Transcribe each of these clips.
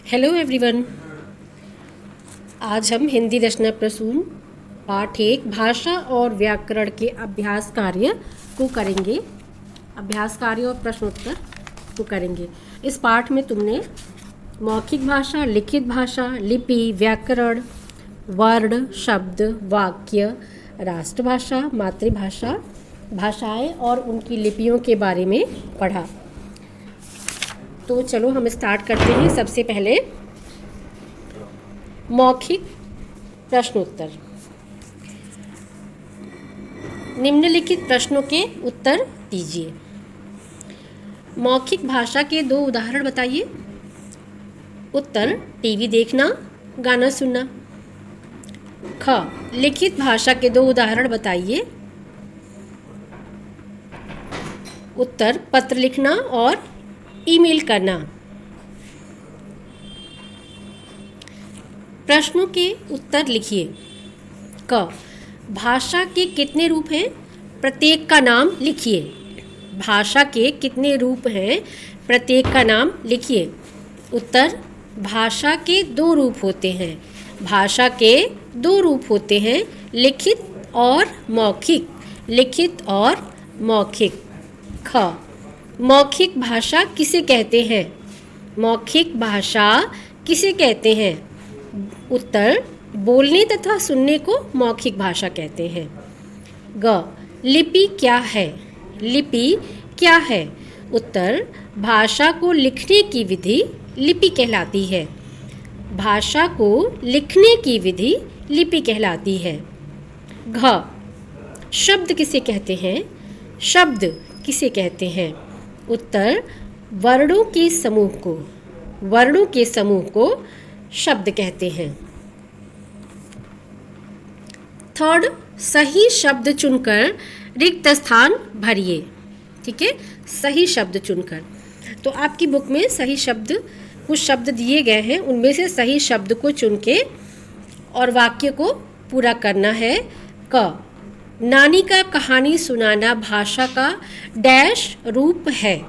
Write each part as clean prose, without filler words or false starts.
Hello everyone. आज हम हिंदी रचना प्रसून पाठ 1 भाषा और व्याकरण के अभ्यास कार्य को करेंगे। अभ्यास कार्य और प्रश्नोत्तर को करेंगे। इस पाठ में तुमने मौखिक भाषा, लिखित भाषा, लिपि, व्याकरण, वर्ण, शब्द, वाक्य, राष्ट्रभाषा, मातृभाषा, भाषाएं और उनकी लिपियों के बारे में पढ़ा। तो चलो हम स्टार्ट करते हैं। सबसे पहले मौखिक प्रश्नोत्तर। निम्नलिखित प्रश्नों के उत्तर दीजिए। मौखिक भाषा के 2 उदाहरण बताइए। उत्तर: टीवी देखना, गाना सुनना। ख. लिखित भाषा के 2 उदाहरण बताइए। उत्तर: पत्र लिखना और ईमेल करना। प्रश्नों के उत्तर लिखिए। क. भाषा के कितने रूप हैं? प्रत्येक का नाम लिखिए। भाषा के कितने रूप हैं? प्रत्येक का नाम लिखिए। उत्तर: भाषा के 2 रूप होते हैं। भाषा के 2 रूप होते हैं, लिखित और मौखिक। लिखित और मौखिक। ख. मौखिक भाषा किसे कहते हैं? मौखिक भाषा किसे कहते हैं? उत्तर: बोलने तथा सुनने को मौखिक भाषा कहते हैं। ग. लिपि क्या है? लिपि क्या है? उत्तर: भाषा को लिखने की विधि लिपि कहलाती है। भाषा को लिखने की विधि लिपि कहलाती है। घ. शब्द किसे कहते हैं? शब्द किसे कहते हैं? उत्तर: वर्णों के समूह को। वर्णों के समूह को शब्द कहते हैं। थर्ड, सही शब्द चुनकर रिक्त स्थान भरिए। ठीक है, सही शब्द चुनकर। तो आपकी बुक में सही शब्द, कुछ शब्द दिए गए हैं, उनमें से सही शब्द को चुन के और वाक्य को पूरा करना है। क. नानी का कहानी सुनाना भाषा का डैश रूप है?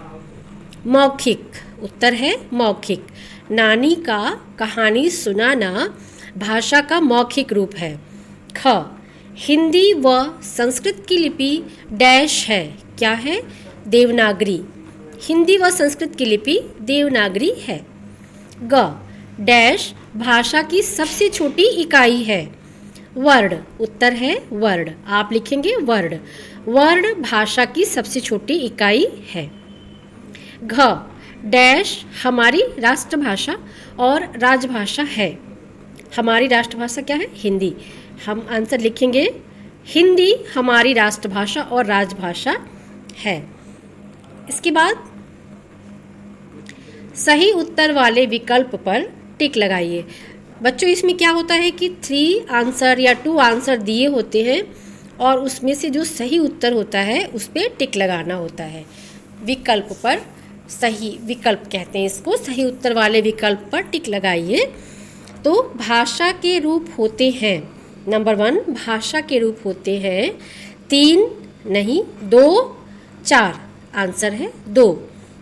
मौखिक। उत्तर है मौखिक। नानी का कहानी सुनाना भाषा का मौखिक रूप है। ख. हिंदी व संस्कृत की लिपि डैश है? क्या है? देवनागरी। हिंदी व संस्कृत की लिपि देवनागरी है। ग. डैश भाषा की सबसे छोटी इकाई है? वर्ण। उत्तर है वर्ण। आप लिखेंगे वर्ण। वर्ण भाषा की सबसे छोटी इकाई है। घ. डैश हमारी राष्ट्रभाषा और राजभाषा है? हमारी राष्ट्रभाषा क्या है? हिंदी। हम आंसर लिखेंगे हिंदी हमारी राष्ट्रभाषा और राजभाषा है। इसके बाद सही उत्तर वाले विकल्प पर टिक लगाइए। बच्चों, इसमें क्या होता है कि 3 आंसर या 2 आंसर दिए होते हैं और उसमें से जो सही उत्तर होता है उस पर टिक लगाना होता है। विकल्प पर, सही विकल्प कहते हैं इसको, सही उत्तर वाले विकल्प पर टिक लगाइए। तो भाषा के रूप होते हैं, नंबर 1 भाषा के रूप होते हैं 3 नहीं 2 4। आंसर है 2।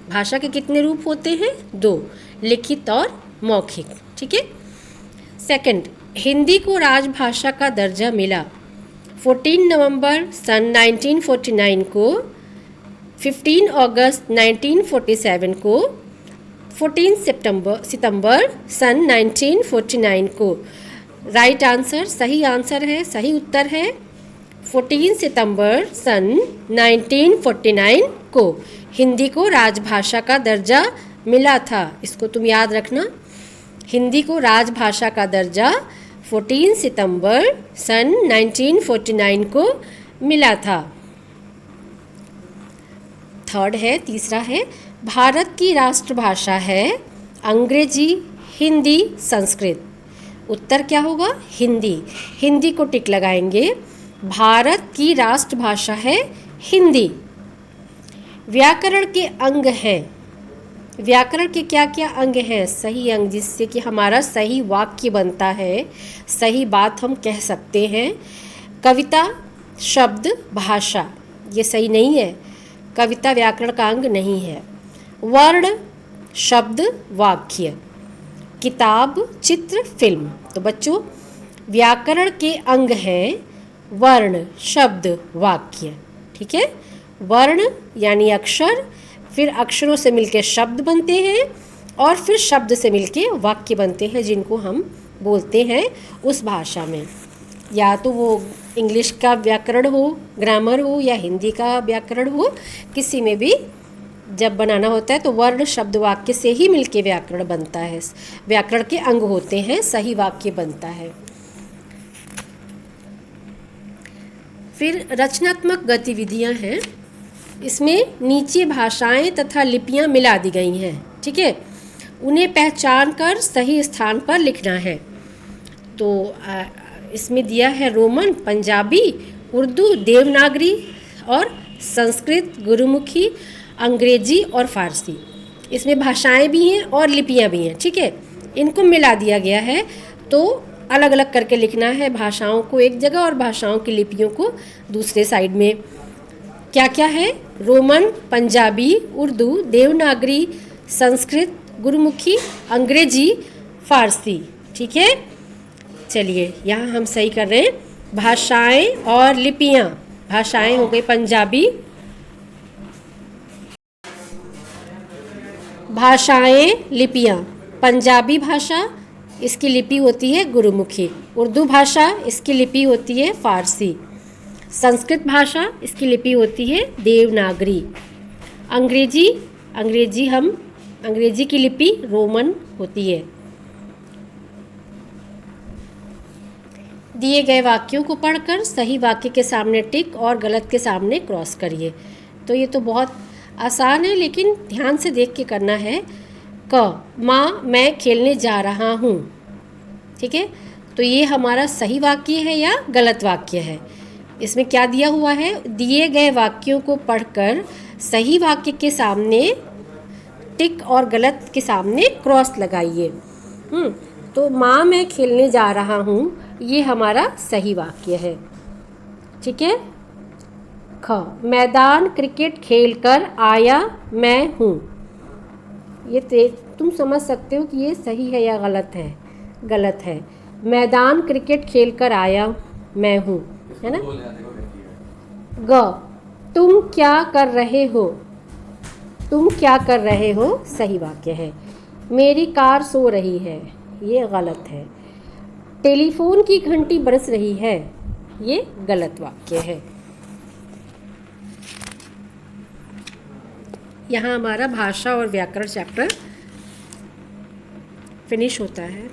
भाषा के कितने रूप होते हैं? 2, लिखित और मौखिक। ठीक है। सेकंड, हिंदी को राजभाषा का दर्जा मिला 14 नवंबर सन 1949 को, 15 अगस्त 1947 को, 14 सितंबर सन 1949 को। राइट आंसर, सही आंसर है, सही उत्तर है 14 सितंबर सन 1949 को हिंदी को राजभाषा का दर्जा मिला था। इसको तुम याद रखना। हिंदी को राजभाषा का दर्जा 14 सितंबर सन 1949 को मिला था। थर्ड है, तीसरा है, भारत की राष्ट्रभाषा है अंग्रेजी, हिंदी, संस्कृत। उत्तर क्या होगा? हिंदी। हिंदी को टिक लगाएंगे। भारत की राष्ट्रभाषा है हिंदी। व्याकरण के अंग हैं। व्याकरण के क्या क्या अंग हैं? सही अंग, जिससे कि हमारा सही वाक्य बनता है, सही बात हम कह सकते हैं। कविता, शब्द, भाषा, ये सही नहीं है। कविता व्याकरण का अंग नहीं है। वर्ण, शब्द, वाक्य। किताब, चित्र, फिल्म। तो बच्चों, व्याकरण के अंग हैं वर्ण, शब्द, वाक्य। ठीक है, वर्ण यानी अक्षर, फिर अक्षरों से मिलके शब्द बनते हैं और फिर शब्द से मिलके वाक्य बनते हैं, जिनको हम बोलते हैं उस भाषा में। या तो वो इंग्लिश का व्याकरण हो, ग्रामर हो, या हिंदी का व्याकरण हो, किसी में भी जब बनाना होता है तो वर्ण, शब्द, वाक्य से ही मिलके व्याकरण बनता है। व्याकरण के अंग होते हैं, सही वाक्य बनता है। फिर रचनात्मक गतिविधियां हैं। इसमें नीचे भाषाएं तथा लिपियां मिला दी गई हैं। ठीक है, उन्हें पहचान कर सही स्थान पर लिखना है। तो इसमें दिया है रोमन, पंजाबी, उर्दू, देवनागरी और संस्कृत, गुरुमुखी, अंग्रेजी और फारसी। इसमें भाषाएं भी हैं और लिपियां भी हैं। ठीक है, इनको मिला दिया गया है, तो अलग अलग करके लिखना है, भाषाओं को एक जगह और भाषाओं की लिपियों को दूसरे साइड में। क्या क्या है? रोमन, पंजाबी, उर्दू, देवनागरी, संस्कृत, गुरुमुखी, अंग्रेजी, फारसी। ठीक है, चलिए यहाँ हम सही कर रहे हैं। भाषाएं और लिपियां। भाषाएं हो गई पंजाबी, भाषाएं, लिपियां। पंजाबी भाषा, इसकी लिपि होती है गुरुमुखी। उर्दू भाषा, इसकी लिपि होती है फारसी। संस्कृत भाषा, इसकी लिपि होती है देवनागरी। अंग्रेजी की लिपि रोमन होती है। दिए गए वाक्यों को पढ़कर सही वाक्य के सामने टिक और गलत के सामने क्रॉस करिए। तो ये तो बहुत आसान है, लेकिन ध्यान से देख के करना है। क, माँ मैं खेलने जा रहा हूँ। ठीक है, तो ये हमारा सही वाक्य है या गलत वाक्य है? इसमें क्या दिया हुआ है? दिए गए वाक्यों को पढ़कर सही वाक्य के सामने टिक और गलत के सामने क्रॉस लगाइए। तो माँ मैं खेलने जा रहा हूँ, ये हमारा सही वाक्य है। ठीक है। ख, मैदान क्रिकेट खेलकर आया मैं हूँ। ये तुम समझ सकते हो कि ये सही है या गलत है? गलत है। मैदान क्रिकेट खेलकर आया मैं हूँ, है ना। ग, तुम क्या कर रहे हो? तुम क्या कर रहे हो सही वाक्य है। मेरी कार सो रही है, ये गलत है। टेलीफोन की घंटी बरस रही है, ये गलत वाक्य है। यहाँ हमारा भाषा और व्याकरण चैप्टर फिनिश होता है।